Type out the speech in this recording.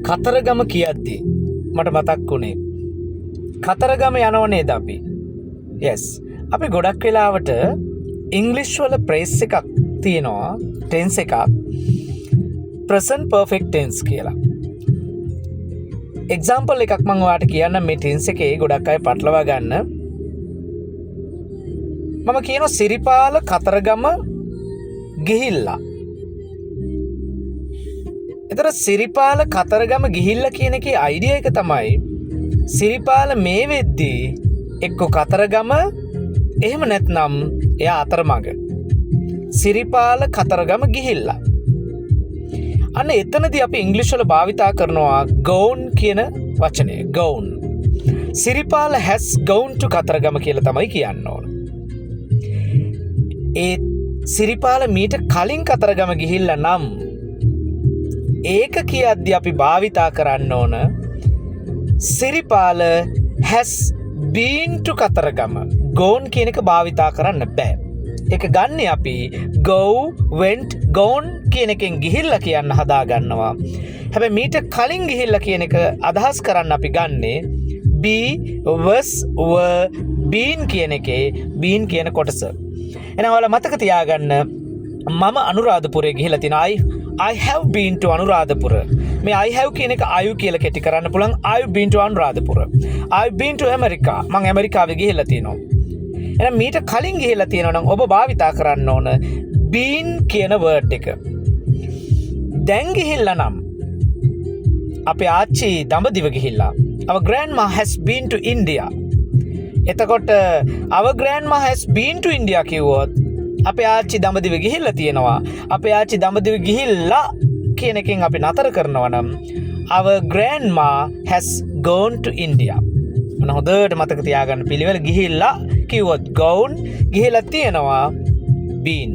කතරගම කියද්දි මට මතක් වුණේ කතරගම යනව නේද අපි? yes. අපි ගොඩක් වෙලාවට ඉංග්ලිෂ් වල ප්‍රේස් එකක් තියෙනවා, ටෙන්ස් එකක් present perfect tense කියලා. එක්සාම්පල් එකක් මම ඔයාලට කියන්නම් මේ ටෙන්ස් එකේ ගොඩක් අය පටලවා ගන්න. මම කියනවා සිරිපාල කතරගම ගිහිල්ලා. එතන සිරිපාල කතරගම ගිහිල්ලා කියන එකේ අයිඩියා එක තමයි සිරිපාල මේ වෙද්දී එක්ක කතරගම එහෙම නැත්නම් එයා අතරමඟ. සිරිපාල කතරගම ගිහිල්ලා. අන්න එතනදී අපි ඉංග්‍රීසි වල භාවිතා කරනවා gone කියන වචනය. gone. Siripala has gone to Kataragama කියලා තමයි කියන්න ඕන. ඒ සිරිපාල මීට කලින් කතරගම ගිහිල්ලා නම් ඒක කියද්දී අපි භාවිතා කරන්න ඕන Siripala has been to Kataragama. gone කියන එක භාවිතා කරන්න බෑ. ඒක ගන්න අපි go, went, gone කියන එකෙන් ගිහිල්ලා කියන්න හදා ගන්නවා. හැබැයි මීට කලින් ගිහිල්ලා කියන එක අදහස් කරන්න අපි ගන්නේ be, was, were, been කියන එකේ been කියන කොටස. එහෙනම් ඔයාලා මතක තියාගන්න මම අනුරාධපුරේ ගිහිල්ලා තිනා. I have been to Anuradhapura. මේ I have කියන එක I කියලා කෙටි කරන්න පුළුවන්. I've been to Anuradhapura. I've been to America. මම ඇමරිකාවේ ගිහිල්ලා තිනවා. එහෙනම් මීට කලින් ගිහිල්ලා තියෙනවා නම් ඔබ භාවිතා කරන්න ඕන been කියන word එක. දැන් ගිහිල්ලා නම් අපේ ආච්චි දඹදිව ගිහිල්ලා. Our grandma has been to India. එතකොට our grandma has been to India කිව්වොත් අපේ ආච්චි දඹදිව ගිහිල්ලා තියෙනවා. අපේ ආච්චි දඹදිව ගිහිල්ලා කියන එකෙන් අපි නතර කරනවා නම් our grandma has gone to India. මොන හොඳට මතක තියාගන්න පිළිවෙල. ගිහිල්ලා කිව්වොත් gone, ගිහිල්ලා තියෙනවා been.